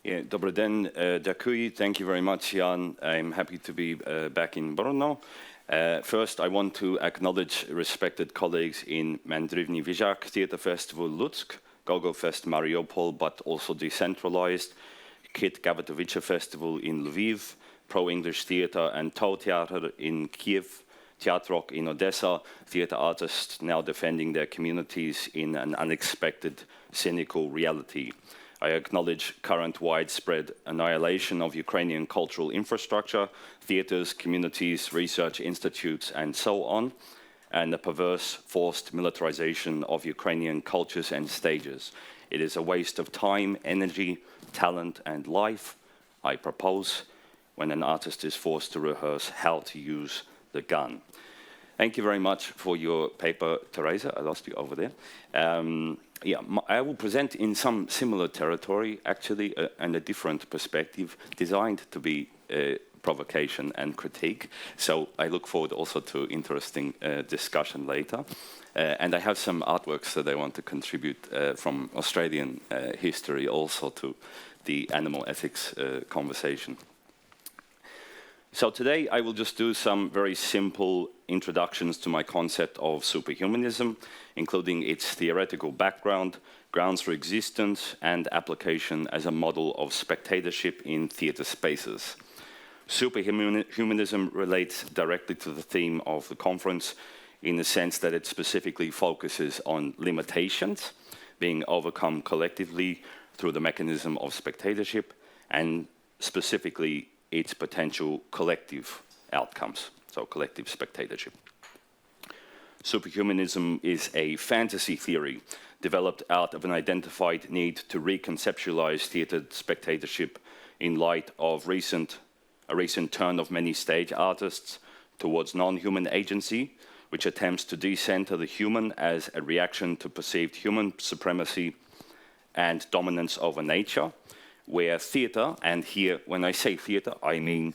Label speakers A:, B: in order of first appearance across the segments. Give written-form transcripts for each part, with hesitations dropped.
A: Yeah, Dobry den, Dziękuję. Thank you very much, Jan. I'm happy to be back in Brno. First, I want to acknowledge respected colleagues in Mandrivny Vizhak Theatre Festival Lutsk, Gogo Fest Mariupol, but also decentralized, Kit Gavatovice Festival in Lviv, Pro English Theatre and Tau Theatre in Kiev, Teatrok in Odessa, theatre artists now defending their communities in an unexpected, cynical reality. I acknowledge current widespread annihilation of Ukrainian cultural infrastructure, theatres, communities, research institutes, and so on, and the perverse, forced militarization of Ukrainian cultures and stages. It is a waste of time, energy, talent, and life, I propose, when an artist is forced to rehearse how to use the gun. Thank you very much for your paper, Teresa. I lost you over there. I will present in some similar territory, actually, and a different perspective, designed to be provocation and critique. So I look forward also to interesting discussion later. And I have some artworks that I want to contribute from Australian history also to the animal ethics conversation. So today I will just do some very simple introductions to my concept of superhumanism, including its theoretical background, grounds for existence, and application as a model of spectatorship in theatre spaces. Superhumanism relates directly to the theme of the conference in the sense that it specifically focuses on limitations being overcome collectively through the mechanism of spectatorship, and specifically its potential collective outcomes, so collective spectatorship. Superhumanism is a fantasy theory developed out of an identified need to reconceptualize theatre spectatorship in light of a recent turn of many stage artists towards non-human agency, which attempts to decenter the human as a reaction to perceived human supremacy and dominance over nature, where theatre, and here when I say theatre, I mean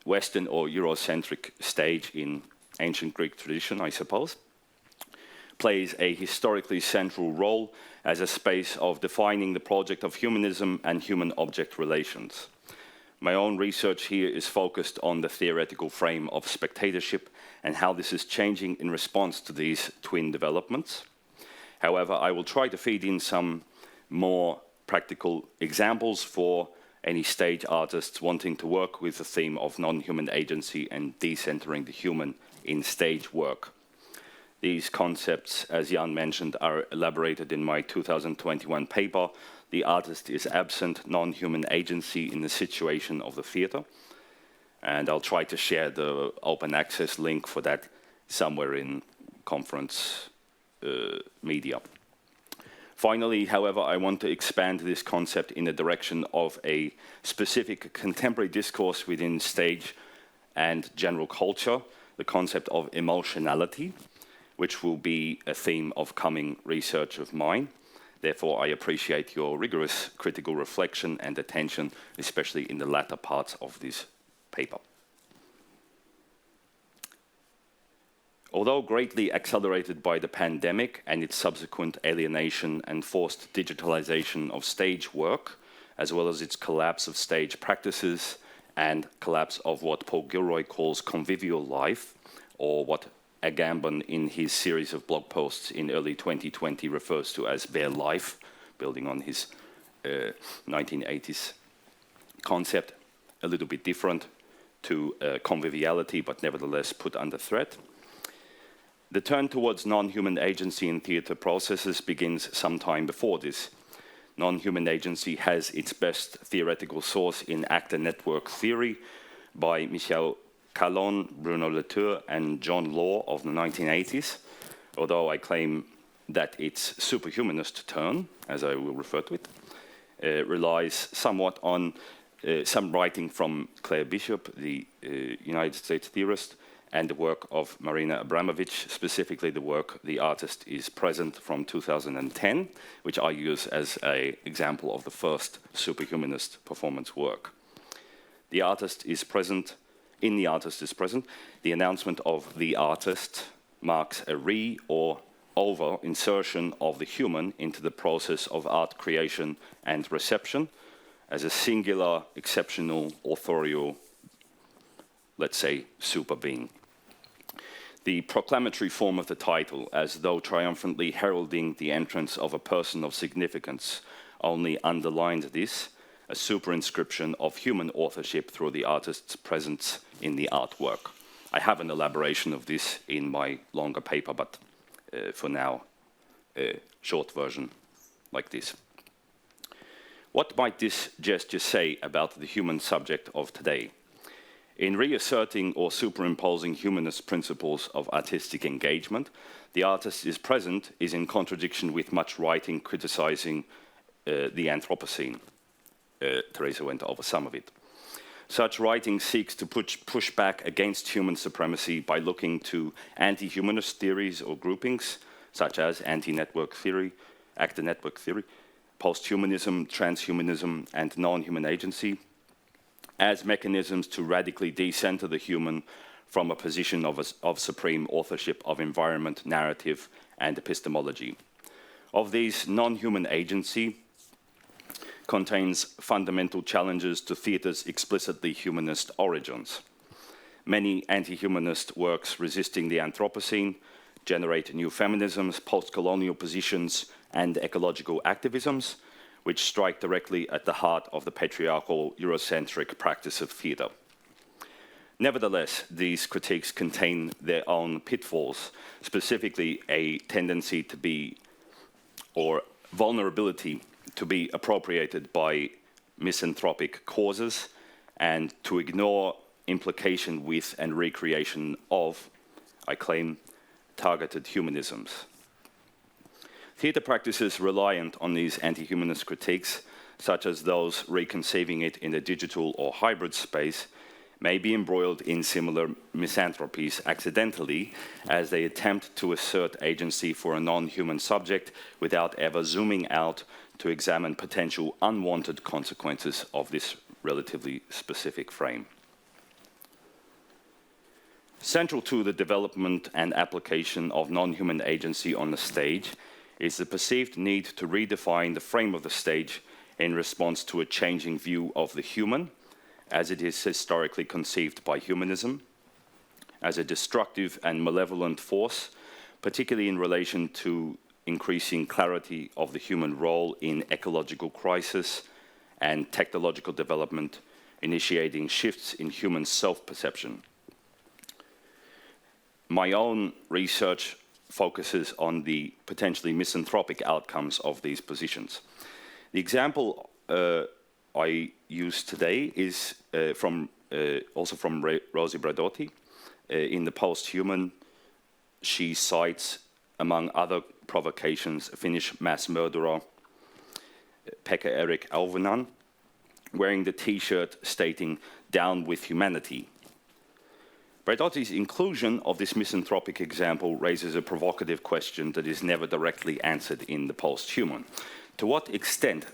A: Western or Eurocentric stage in ancient Greek tradition, I suppose, plays a historically central role as a space of defining the project of humanism and human-object relations. My own research here is focused on the theoretical frame of spectatorship and how this is changing in response to these twin developments. However, I will try to feed in some more practical examples for any stage artists wanting to work with the theme of non-human agency and decentering the human in stage work. These concepts, as Jan mentioned, are elaborated in my 2021 paper, The Artist is Absent, Non-Human Agency in the Situation of the Theatre. And I'll try to share the open access link for that somewhere in conference media. Finally, however, I want to expand this concept in the direction of a specific contemporary discourse within stage and general culture, the concept of emotionality, which will be a theme of coming research of mine. Therefore, I appreciate your rigorous critical reflection and attention, especially in the latter parts of this paper. Although greatly accelerated by the pandemic and its subsequent alienation and forced digitalization of stage work, as well as its collapse of stage practices and collapse of what Paul Gilroy calls convivial life, or what Agamben in his series of blog posts in early 2020 refers to as bare life, building on his 1980s concept, a little bit different to conviviality, but nevertheless put under threat. The turn towards non-human agency in theatre processes begins sometime before this. Non-human agency has its best theoretical source in actor network theory by Michel Calon, Bruno Latour, and John Law of the 1980s, although I claim that its superhumanist turn, as I will refer to it, relies somewhat on some writing from Claire Bishop, the United States theorist, and the work of Marina Abramovich, specifically the work The Artist is Present from 2010, which I use as an example of the first superhumanist performance work. The Artist is Present, in The Artist is Present, the announcement of the artist marks a or over insertion of the human into the process of art creation and reception, as a singular, exceptional, authorial, let's say, super being. The proclamatory form of the title, as though triumphantly heralding the entrance of a person of significance, only underlined this, a superinscription of human authorship through the artist's presence in the artwork. I have an elaboration of this in my longer paper, but for now, a short version like this. What might this gesture say about the human subject of today? In reasserting or superimposing humanist principles of artistic engagement, the artist is present is in contradiction with much writing criticizing the Anthropocene. Teresa went over some of it. Such writing seeks to push back against human supremacy by looking to anti-humanist theories or groupings, such as anti-network theory, actor network theory, post-humanism, transhumanism, and non-human agency, as mechanisms to radically decenter the human from a position of supreme authorship of environment, narrative, and epistemology. Of these, non-human agency contains fundamental challenges to theatre's explicitly humanist origins. Many anti-humanist works resisting the Anthropocene generate new feminisms, post-colonial positions, and ecological activisms, which strike directly at the heart of the patriarchal Eurocentric practice of theatre. Nevertheless, these critiques contain their own pitfalls, specifically a tendency to be, or vulnerability to be appropriated by misanthropic causes and to ignore implication with and recreation of, I claim, targeted humanisms. Theatre practices reliant on these anti-humanist critiques, such as those reconceiving it in a digital or hybrid space, may be embroiled in similar misanthropies accidentally as they attempt to assert agency for a non-human subject without ever zooming out to examine potential unwanted consequences of this relatively specific frame. Central to the development and application of non-human agency on the stage is the perceived need to redefine the frame of the stage in response to a changing view of the human, as it is historically conceived by humanism, as a destructive and malevolent force, particularly in relation to increasing clarity of the human role in ecological crisis and technological development, initiating shifts in human self-perception. My own research focuses on the potentially misanthropic outcomes of these positions. The example I use today is also from Rosi Bradotti. In The Post-Human, she cites, among other provocations, a Finnish mass murderer, Pekka Erik Auvenan, wearing the T-shirt stating, "Down with humanity." Bradotti's inclusion of this misanthropic example raises a provocative question that is never directly answered in The Post-Human. To what extent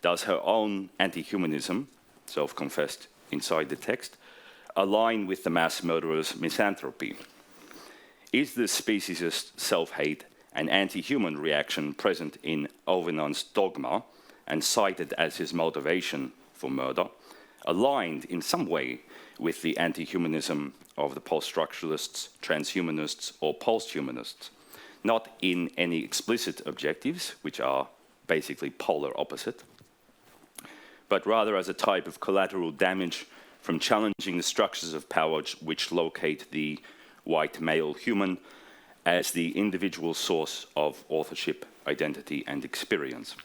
A: does her own anti-humanism, self-confessed inside the text, align with the mass murderer's misanthropy? Is the speciesist self-hate an anti-human reaction present in Auvenan's dogma and cited as his motivation for murder, aligned in some way with the anti-humanism of the post-structuralists, transhumanists, or post-humanists, not in any explicit objectives, which are basically polar opposite, but rather as a type of collateral damage from challenging the structures of power which locate the white male human as the individual source of authorship, identity, and experience.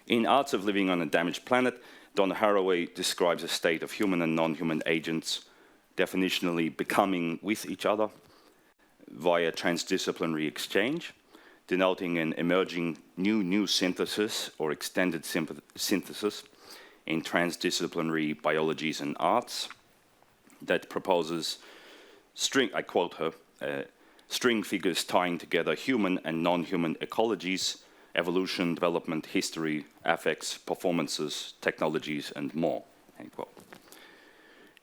A: In Arts of Living on a Damaged Planet, Donna Haraway describes a state of human and non-human agents definitionally becoming with each other via transdisciplinary exchange, denoting an emerging new synthesis or extended synthesis in transdisciplinary biologies and arts that proposes I quote her, string figures tying together human and non-human ecologies, evolution, development, history, affects, performances, technologies, and more, end quote.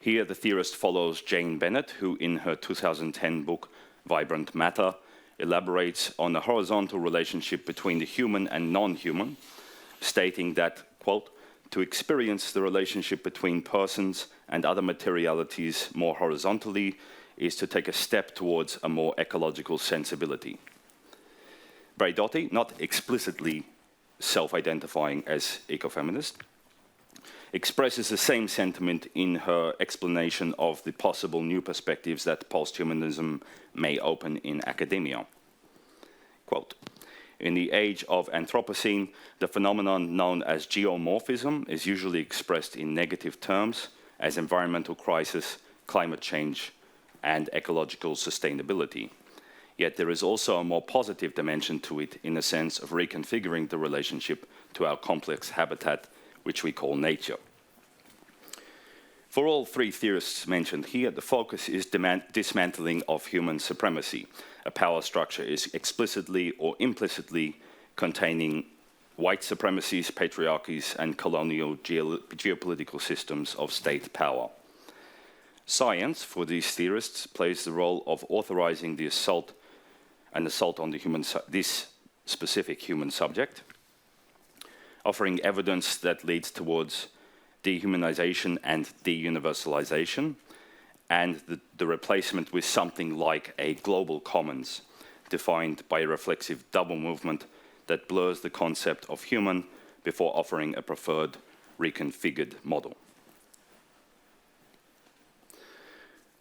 A: Here, the theorist follows Jane Bennett, who in her 2010 book, Vibrant Matter, elaborates on the horizontal relationship between the human and non-human, stating that, quote, To experience the relationship between persons and other materialities more horizontally is to take a step towards a more ecological sensibility. Braidotti, not explicitly self-identifying as ecofeminist, expresses the same sentiment in her explanation of the possible new perspectives that posthumanism may open in academia. Quote, "In the age of Anthropocene, the phenomenon known as geomorphism is usually expressed in negative terms as environmental crisis, climate change, and ecological sustainability. Yet there is also a more positive dimension to it in the sense of reconfiguring the relationship to our complex habitat, which we call nature." For all three theorists mentioned here, the focus is dismantling of human supremacy. A power structure is explicitly or implicitly containing white supremacies, patriarchies, and colonial geopolitical systems of state power. Science, for these theorists, plays the role of authorizing the assault on this specific human subject, offering evidence that leads towards dehumanization and deuniversalization, and the replacement with something like a global commons, defined by a reflexive double movement that blurs the concept of human before offering a preferred reconfigured model.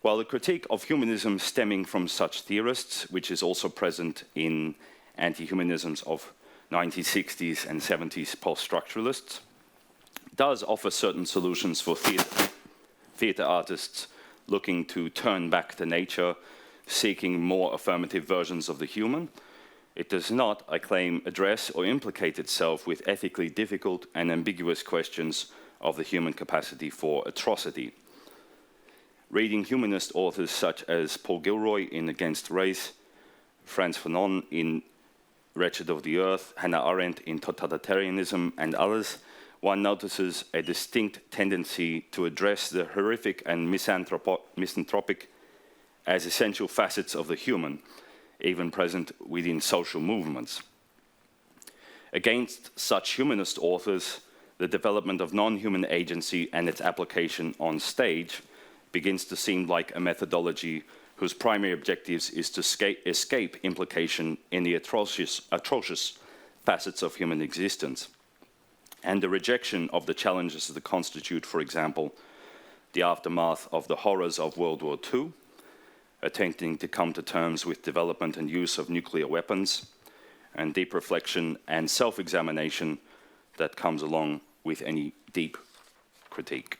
A: While the critique of humanism stemming from such theorists, which is also present in anti-humanisms of 1960s and 70s post-structuralists, does offer certain solutions for theatre artists looking to turn back to nature, seeking more affirmative versions of the human, it does not, I claim, address or implicate itself with ethically difficult and ambiguous questions of the human capacity for atrocity. Reading humanist authors such as Paul Gilroy in Against Race, Frantz Fanon in Wretched of the Earth, Hannah Arendt in Totalitarianism, and others, one notices a distinct tendency to address the horrific and misanthropic as essential facets of the human, even present within social movements. Against such humanist authors, the development of non-human agency and its application on stage begins to seem like a methodology whose primary objectives is to escape implication in the atrocious facets of human existence, and the rejection of the challenges that constitute, for example, the aftermath of the horrors of World War II, attempting to come to terms with development and use of nuclear weapons, and deep reflection and self-examination that comes along with any deep critique.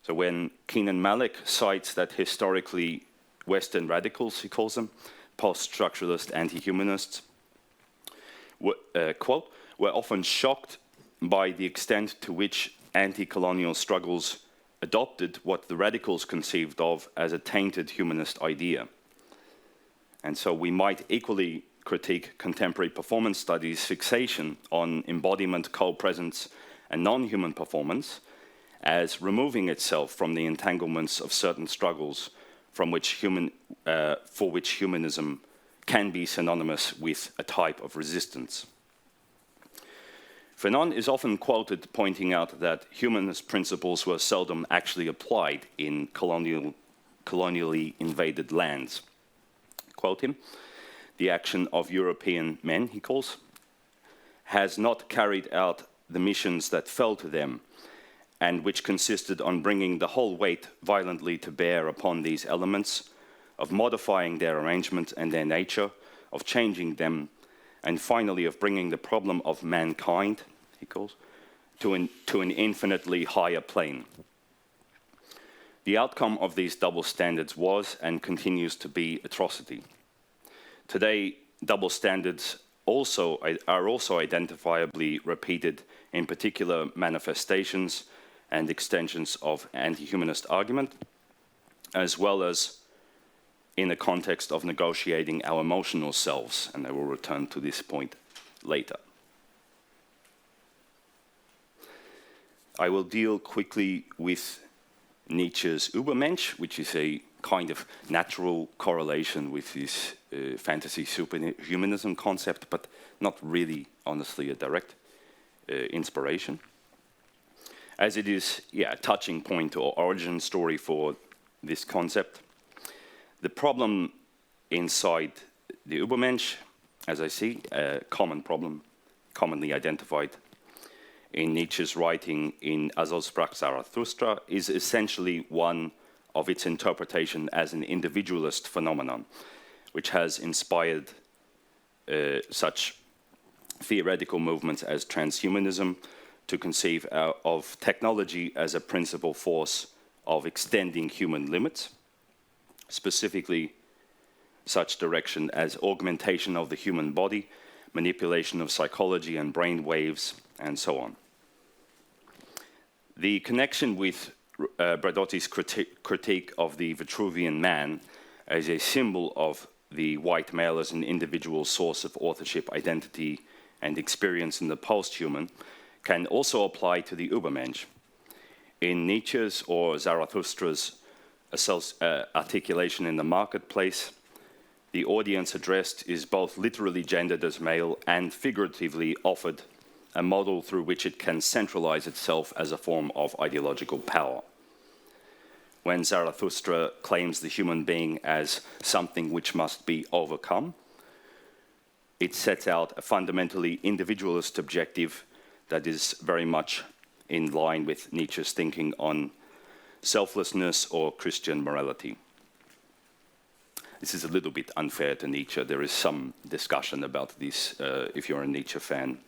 A: So when Keenan Malik cites that historically Western radicals, he calls them, post-structuralist anti-humanists, quote, "were often shocked by the extent to which anti-colonial struggles adopted what the radicals conceived of as a tainted humanist idea." And so we might equally critique contemporary performance studies' fixation on embodiment, co-presence, and non-human performance as removing itself from the entanglements of certain struggles for which humanism can be synonymous with a type of resistance. Fanon is often quoted pointing out that humanist principles were seldom actually applied in colonially invaded lands. Quote him, "The action of European men," he calls, "has not carried out the missions that fell to them, and which consisted on bringing the whole weight violently to bear upon these elements, of modifying their arrangement and their nature, of changing them, and finally of bringing the problem of mankind," he calls, to an infinitely higher plane. The outcome of these double standards was and continues to be atrocity. Today, double standards are also identifiably repeated in particular manifestations and extensions of anti-humanist argument, as well as in the context of negotiating our emotional selves, and I will return to this point later. I will deal quickly with Nietzsche's Übermensch, which is a kind of natural correlation with this fantasy superhumanism concept, but not really, honestly, a direct inspiration, as it is a touching point or origin story for this concept. The problem inside the Übermensch, as I see, a common problem, commonly identified in Nietzsche's writing in Also sprach Zarathustra, is essentially one of its interpretation as an individualist phenomenon, which has inspired such theoretical movements as transhumanism to conceive of technology as a principal force of extending human limits, specifically such direction as augmentation of the human body, manipulation of psychology and brain waves, and so on. The connection with Bradotti's critique of the Vitruvian man as a symbol of the white male as an individual source of authorship, identity, and experience in the post-human can also apply to the Übermensch. In Nietzsche's or Zarathustra's articulation in the marketplace, the audience addressed is both literally gendered as male and figuratively offered a model through which it can centralize itself as a form of ideological power. When Zarathustra claims the human being as something which must be overcome, it sets out a fundamentally individualist objective that is very much in line with Nietzsche's thinking on selflessness or Christian morality. This is a little bit unfair to Nietzsche. There is some discussion about this, if you're a Nietzsche fan,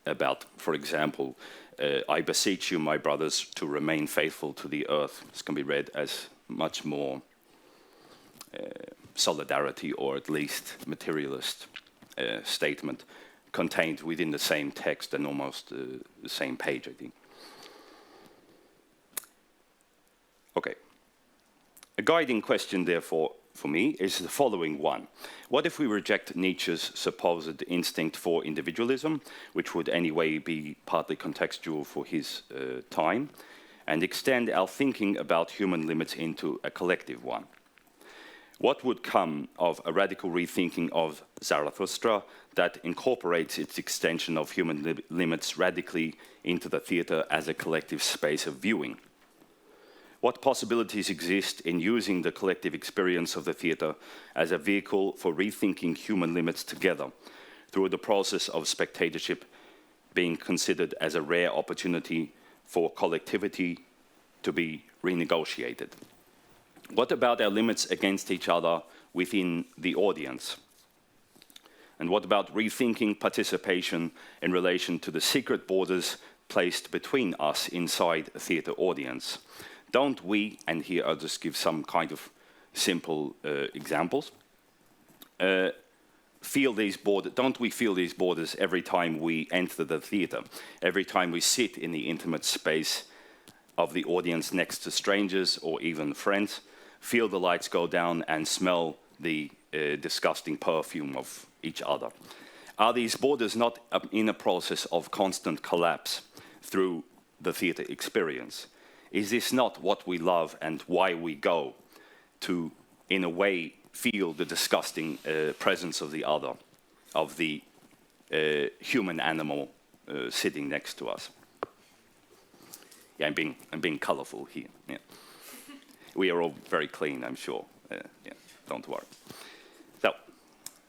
A: about, for example, I beseech you, my brothers, to remain faithful to the earth. This can be read as much more solidarity or at least materialist statement contained within the same text and almost the same page, I think. Okay. A guiding question, therefore, for me, is the following one. What if we reject Nietzsche's supposed instinct for individualism, which would anyway be partly contextual for his time, and extend our thinking about human limits into a collective one? What would come of a radical rethinking of Zarathustra that incorporates its extension of human limits radically into the theatre as a collective space of viewing? What possibilities exist in using the collective experience of the theatre as a vehicle for rethinking human limits together, through the process of spectatorship being considered as a rare opportunity for collectivity to be renegotiated? What about our limits against each other within the audience? And what about rethinking participation in relation to the secret borders placed between us inside a theatre audience? Don't we, and here I'll just give some kind of simple examples, feel these borders? Don't we feel these borders every time we enter the theatre, every time we sit in the intimate space of the audience next to strangers or even friends, feel the lights go down and smell the disgusting perfume of each other? Are these borders not in a process of constant collapse through the theatre experience? Is this not what we love and why we go to, in a way, feel the disgusting presence of the other, of the human animal sitting next to us? Yeah, I'm being colorful here. Yeah. We are all very clean, I'm sure. Yeah, don't worry.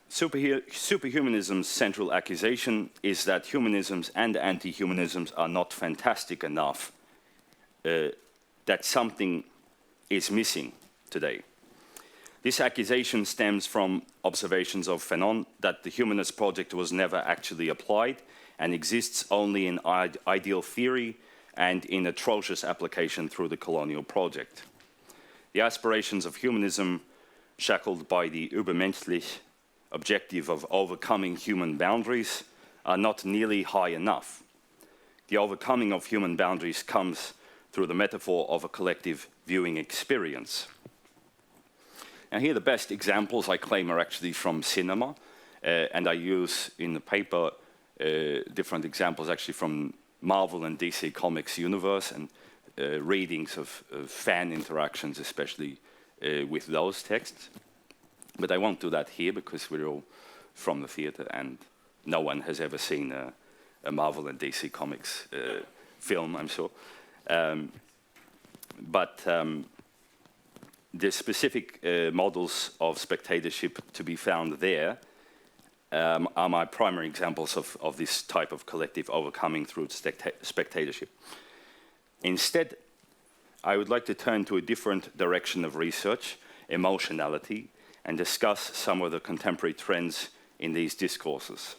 A: So, superhumanism's central accusation is that humanisms and anti-humanisms are not fantastic enough, that something is missing today. This accusation stems from observations of Fanon that the humanist project was never actually applied and exists only in ideal theory and in atrocious application through the colonial project. The aspirations of humanism, shackled by the übermenschlich objective of overcoming human boundaries, are not nearly high enough. The overcoming of human boundaries comes through the metaphor of a collective viewing experience. And here the best examples I claim are actually from cinema, and I use in the paper different examples actually from Marvel and DC Comics universe, and readings of fan interactions, especially with those texts. But I won't do that here because we're all from the theatre and no one has ever seen a Marvel and DC Comics film, I'm sure. But the specific models of spectatorship to be found there are my primary examples of this type of collective overcoming through spectatorship. Instead, I would like to turn to a different direction of research, emotionality, and discuss some of the contemporary trends in these discourses.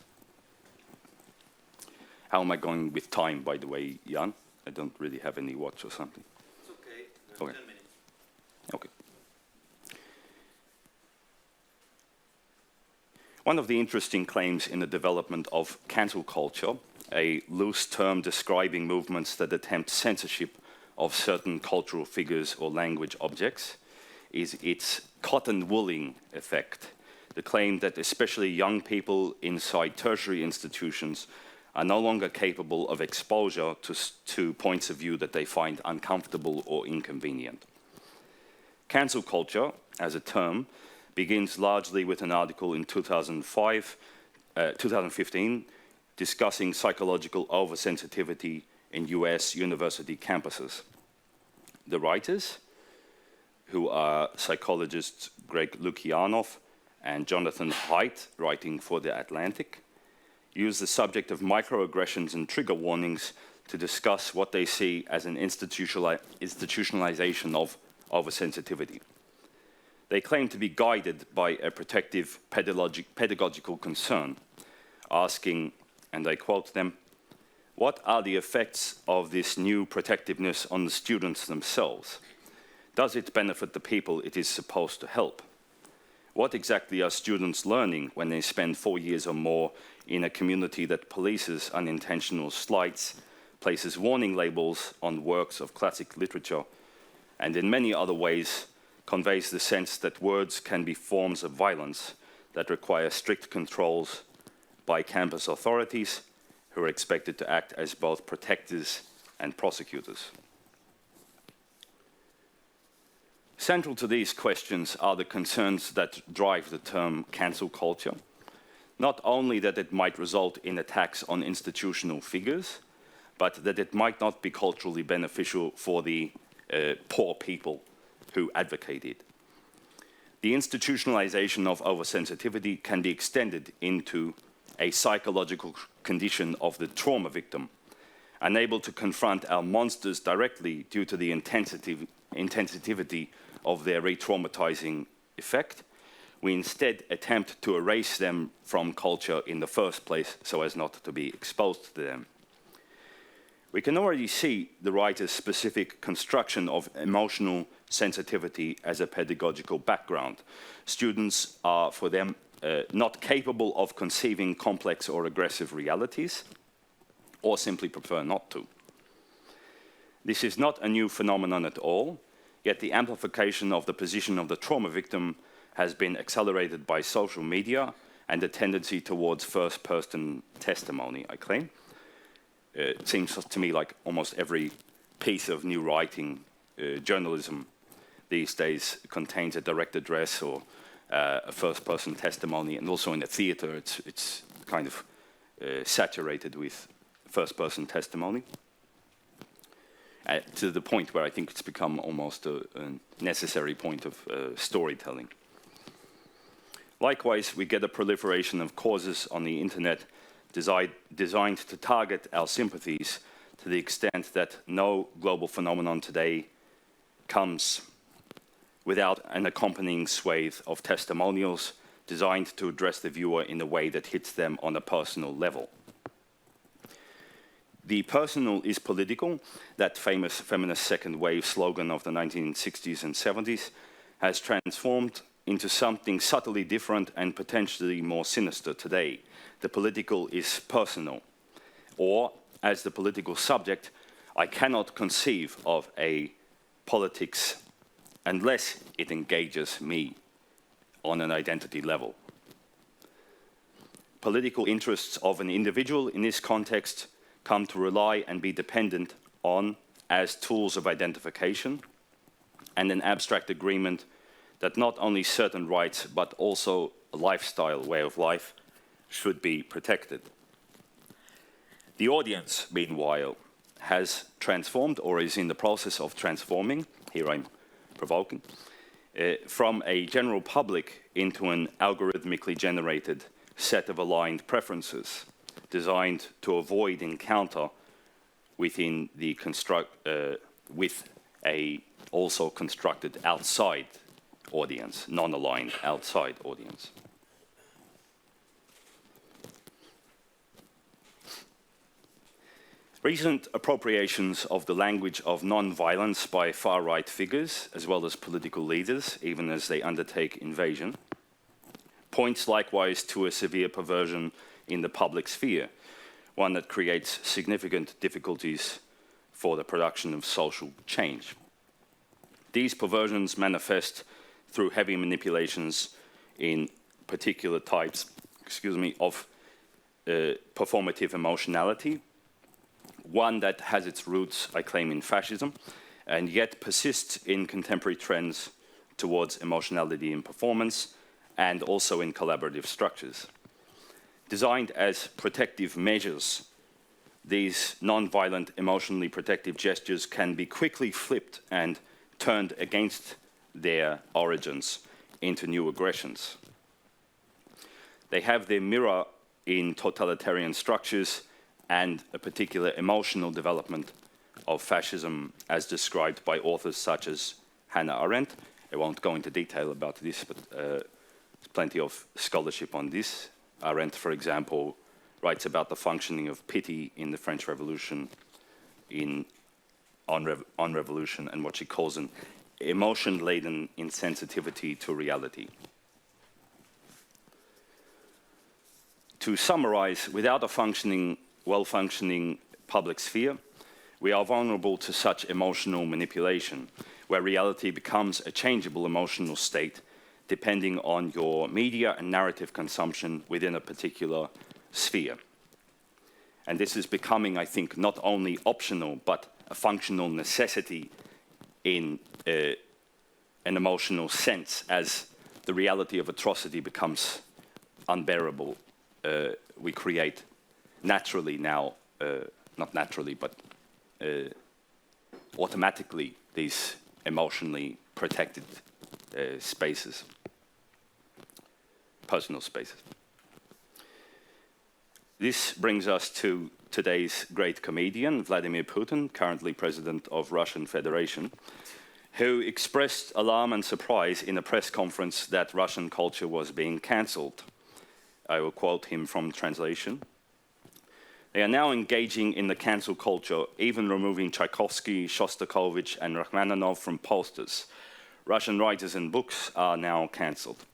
A: How am I going with time, by the way, Jan? I don't really have any watch or something.
B: It's okay. 10 minutes.
A: Okay. One of the interesting claims in the development of cancel culture, a loose term describing movements that attempt censorship of certain cultural figures or language objects, is its cotton wooling effect. The claim that especially young people inside tertiary institutions are no longer capable of exposure to points of view that they find uncomfortable or inconvenient. Cancel culture, as a term, begins largely with an article in 2015 discussing psychological oversensitivity in US university campuses. The writers, who are psychologists Greg Lukianoff and Jonathan Haidt, writing for The Atlantic, use the subject of microaggressions and trigger warnings to discuss what they see as an institutionalization of oversensitivity. They claim to be guided by a protective pedagogical concern, asking, and I quote them, "What are the effects of this new protectiveness on the students themselves? Does it benefit the people it is supposed to help? What exactly are students learning when they spend 4 years or more in a community that polices unintentional slights, places warning labels on works of classic literature, and in many other ways conveys the sense that words can be forms of violence that require strict controls by campus authorities who are expected to act as both protectors and prosecutors?" Central to these questions are the concerns that drive the term cancel culture. Not only that it might result in attacks on institutional figures, but that it might not be culturally beneficial for the poor people who advocate it. The institutionalization of oversensitivity can be extended into a psychological condition of the trauma victim, unable to confront our monsters directly due to the intensivity of their re-traumatizing effect. We instead attempt to erase them from culture in the first place so as not to be exposed to them. We can already see the writer's specific construction of emotional sensitivity as a pedagogical background. Students are, for them, not capable of conceiving complex or aggressive realities, or simply prefer not to. This is not a new phenomenon at all, yet the amplification of the position of the trauma victim has been accelerated by social media and the tendency towards first-person testimony, I claim. It seems to me like almost every piece of new writing, journalism these days contains a direct address or a first-person testimony, and also in the theater it's kind of saturated with first-person testimony. To the point where I think it's become almost a necessary point of storytelling. Likewise, we get a proliferation of causes on the internet designed to target our sympathies to the extent that no global phenomenon today comes without an accompanying swathe of testimonials designed to address the viewer in a way that hits them on a personal level. The personal is political, that famous feminist second wave slogan of the 1960s and 70s, has transformed into something subtly different and potentially more sinister today. The political is personal. Or, as the political subject, I cannot conceive of a politics unless it engages me on an identity level. Political interests of an individual in this context come to rely and be dependent on as tools of identification and an abstract agreement that not only certain rights but also a lifestyle, way of life, should be protected. The audience, meanwhile, has transformed or is in the process of transforming, here I'm provoking, from a general public into an algorithmically generated set of aligned preferences designed to avoid encounter within the with a also constructed outside audience, non-aligned outside audience. Recent appropriations of the language of non-violence by far-right figures, as well as political leaders, even as they undertake invasion, points likewise to a severe perversion in the public sphere, one that creates significant difficulties for the production of social change. These perversions manifest through heavy manipulations in particular types, of performative emotionality, one that has its roots, I claim, in fascism, and yet persists in contemporary trends towards emotionality in performance and also in collaborative structures. Designed as protective measures, these non-violent, emotionally protective gestures can be quickly flipped and turned against their origins into new aggressions. They have their mirror in totalitarian structures and a particular emotional development of fascism as described by authors such as Hannah Arendt. I won't go into detail about this, but there's plenty of scholarship on this. Arendt, for example, writes about the functioning of pity in the French Revolution on revolution and what she calls an emotion-laden insensitivity to reality. To summarize, without a well-functioning public sphere, we are vulnerable to such emotional manipulation, where reality becomes a changeable emotional state depending on your media and narrative consumption within a particular sphere. And this is becoming, I think, not only optional, but a functional necessity in an emotional sense as the reality of atrocity becomes unbearable. We create naturally now, not naturally, but automatically these emotionally protected spaces, personal spaces. This brings us to today's great comedian, Vladimir Putin, currently president of Russian Federation, who expressed alarm and surprise in a press conference that Russian culture was being cancelled. I will quote him from translation. They are now engaging in the cancel culture, even removing Tchaikovsky, Shostakovich, and Rachmaninoff from posters. Russian writers and books are now cancelled.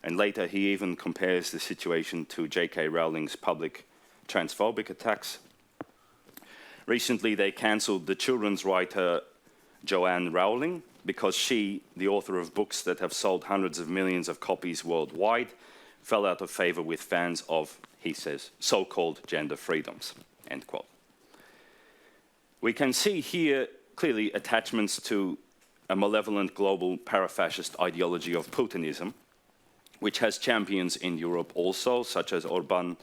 A: And later he even compares the situation to J.K. Rowling's public transphobic attacks. Recently they cancelled the children's writer Joanne Rowling because she, the author of books that have sold hundreds of millions of copies worldwide, fell out of favor with fans of, he says, so-called gender freedoms, end quote. We can see here clearly attachments to a malevolent global para-fascist ideology of Putinism, which has champions in Europe also, such as Orban,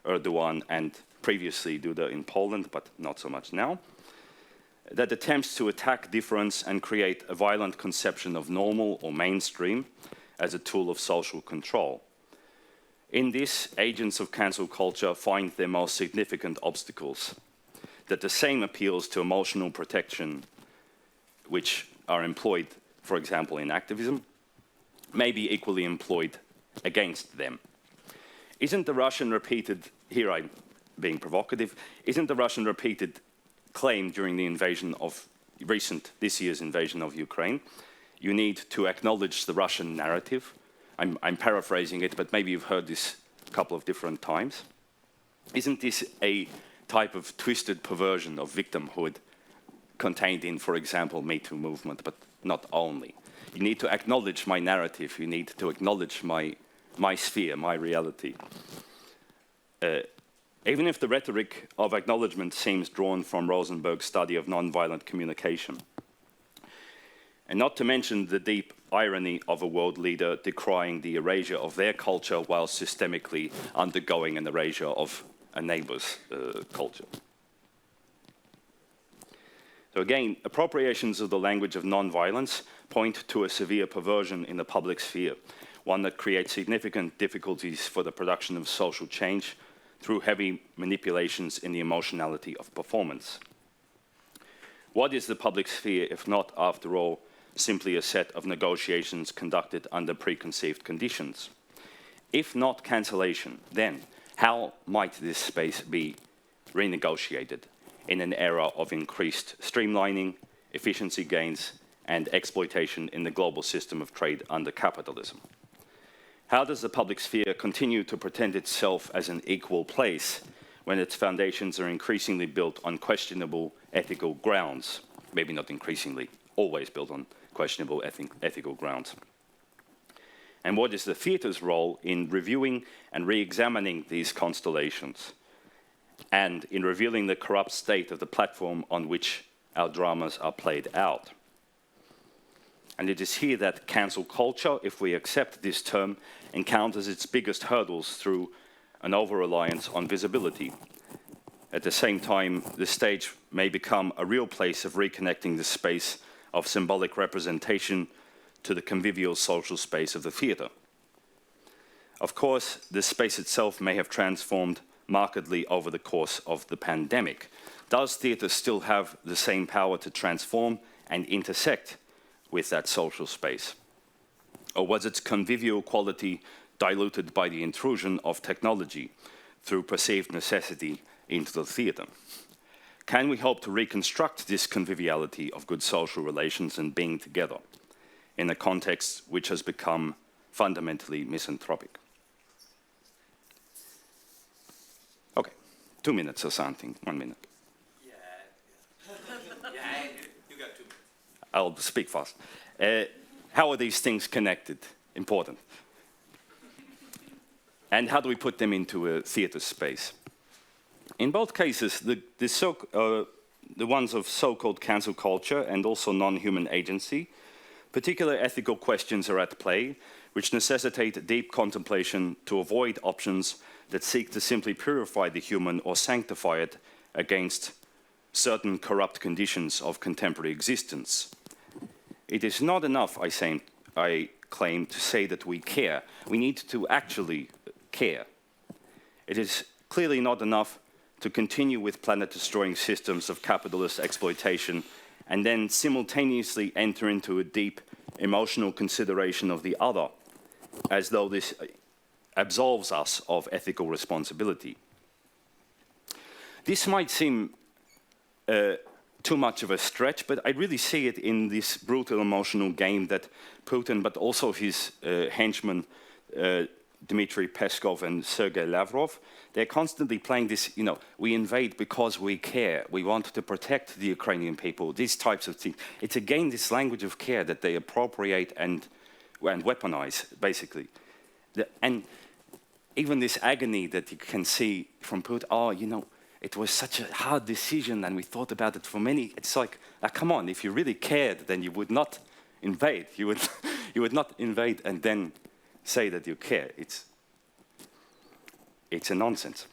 A: Erdogan, and previously Duda in Poland, but not so much now, that attempts to attack difference and create a violent conception of normal or mainstream as a tool of social control. In this, agents of cancel culture find their most significant obstacles, that the same appeals to emotional protection, which are employed, for example, in activism, may be equally employed against them. Isn't the Russian repeated, here I'm being provocative, isn't the Russian repeated claim during the invasion of this year's invasion of Ukraine, you need to acknowledge the Russian narrative? I'm paraphrasing it, but maybe you've heard this a couple of different times. Isn't this a type of twisted perversion of victimhood contained in, for example, Me Too movement, but not only? You need to acknowledge my narrative, you need to acknowledge my sphere, my reality. Even if the rhetoric of acknowledgement seems drawn from Rosenberg's study of nonviolent communication, and not to mention the deep irony of a world leader decrying the erasure of their culture while systemically undergoing an erasure of a neighbor's culture. So again, appropriations of the language of non-violence point to a severe perversion in the public sphere, one that creates significant difficulties for the production of social change through heavy manipulations in the emotionality of performance. What is the public sphere if not, after all, simply a set of negotiations conducted under preconceived conditions? If not cancellation, then how might this space be renegotiated in an era of increased streamlining, efficiency gains, and exploitation in the global system of trade under capitalism? How does the public sphere continue to pretend itself as an equal place when its foundations are increasingly built on questionable ethical grounds? Maybe not increasingly, always built on questionable ethical grounds. And what is the theatre's role in reviewing and re-examining these constellations, and in revealing the corrupt state of the platform on which our dramas are played out? And it is here that cancel culture, if we accept this term, encounters its biggest hurdles through an over-reliance on visibility. At the same time, the stage may become a real place of reconnecting the space of symbolic representation to the convivial social space of the theatre. Of course, the space itself may have transformed markedly over the course of the pandemic. Does theatre still have the same power to transform and intersect with that social space? Or was its convivial quality diluted by the intrusion of technology through perceived necessity into the theatre? Can we hope to reconstruct this conviviality of good social relations and being together in a context which has become fundamentally misanthropic? Okay, 2 minutes or something, 1 minute.
B: Yeah, you got 2 minutes.
A: I'll speak fast. How are these things connected? Important. And how do we put them into a theatre space? In both cases, the ones of so-called cancel culture and also non-human agency, particular ethical questions are at play, which necessitate deep contemplation to avoid options that seek to simply purify the human or sanctify it against certain corrupt conditions of contemporary existence. It is not enough, I claim, to say that we care. We need to actually care. It is clearly not enough to continue with planet-destroying systems of capitalist exploitation and then simultaneously enter into a deep emotional consideration of the other, as though this absolves us of ethical responsibility. This might seem too much of a stretch, but I really see it in this brutal emotional game that Putin, but also his henchmen, Dmitry Peskov and Sergei Lavrov, they're constantly playing this, we invade because we care. We want to protect the Ukrainian people, these types of things. It's again this language of care that they appropriate and weaponize, basically. And even this agony that you can see from Putin, it was such a hard decision and we thought about it for many. It's like, come on, if you really cared, then you would not invade. You would not invade and then say that you care. It's a nonsense.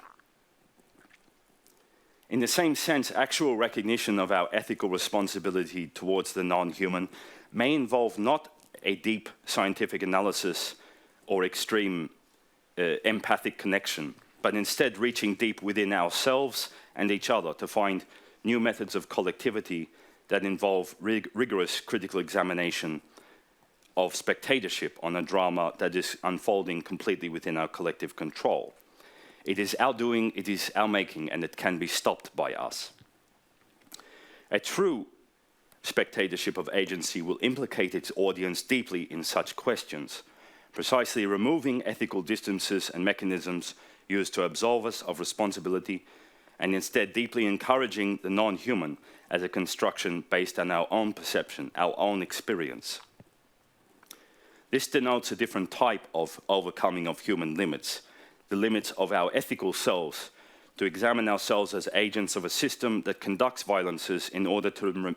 A: In the same sense, actual recognition of our ethical responsibility towards the non-human may involve not a deep scientific analysis or extreme empathic connection, but instead reaching deep within ourselves and each other to find new methods of collectivity that involve rigorous critical examination of spectatorship on a drama that is unfolding completely within our collective control. It is our doing, it is our making, and it can be stopped by us. A true spectatorship of agency will implicate its audience deeply in such questions, precisely removing ethical distances and mechanisms used to absolve us of responsibility, and instead deeply encouraging the non-human as a construction based on our own perception, our own experience. This denotes a different type of overcoming of human limits, the limits of our ethical selves, to examine ourselves as agents of a system that conducts violences in order to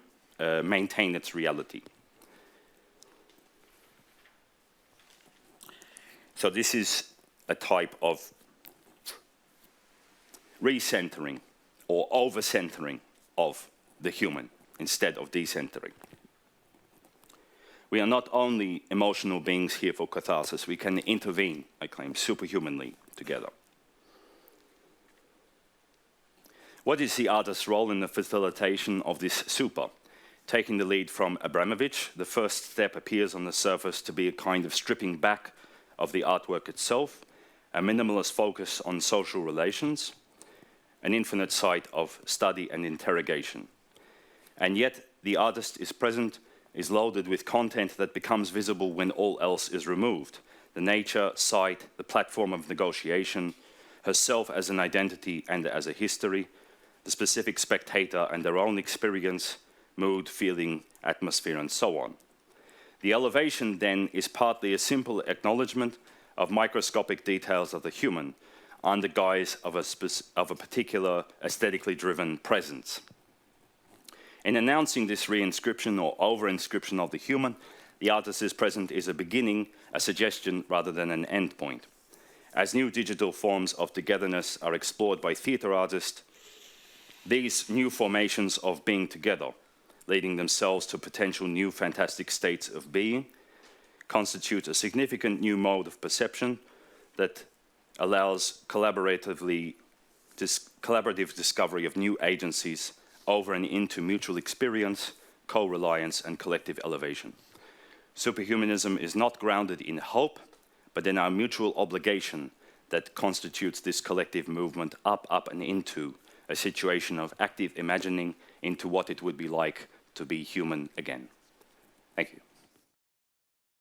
A: maintain its reality. So this is a type of recentering or over-centering of the human instead of decentering. We are not only emotional beings here for catharsis, we can intervene, I claim, superhumanly together. What is the artist's role in the facilitation of this super? Taking the lead from Abramovich, the first step appears on the surface to be a kind of stripping back of the artwork itself, a minimalist focus on social relations, an infinite site of study and interrogation. And yet the artist is present, is loaded with content that becomes visible when all else is removed. The nature, site, the platform of negotiation, herself as an identity and as a history, the specific spectator and their own experience, mood, feeling, atmosphere, and so on. The elevation, then, is partly a simple acknowledgement of microscopic details of the human under guise of a particular aesthetically driven presence. In announcing this reinscription or over-inscription of the human, the artist's present is a beginning, a suggestion rather than an endpoint. As new digital forms of togetherness are explored by theatre artists, these new formations of being together, leading themselves to potential new fantastic states of being, constitute a significant new mode of perception that allows collaborative discovery of new agencies over and into mutual experience, co-reliance, and collective elevation. Superhumanism is not grounded in hope, but in our mutual obligation that constitutes this collective movement up, and into a situation of active imagining into what it would be like to be human again. Thank you.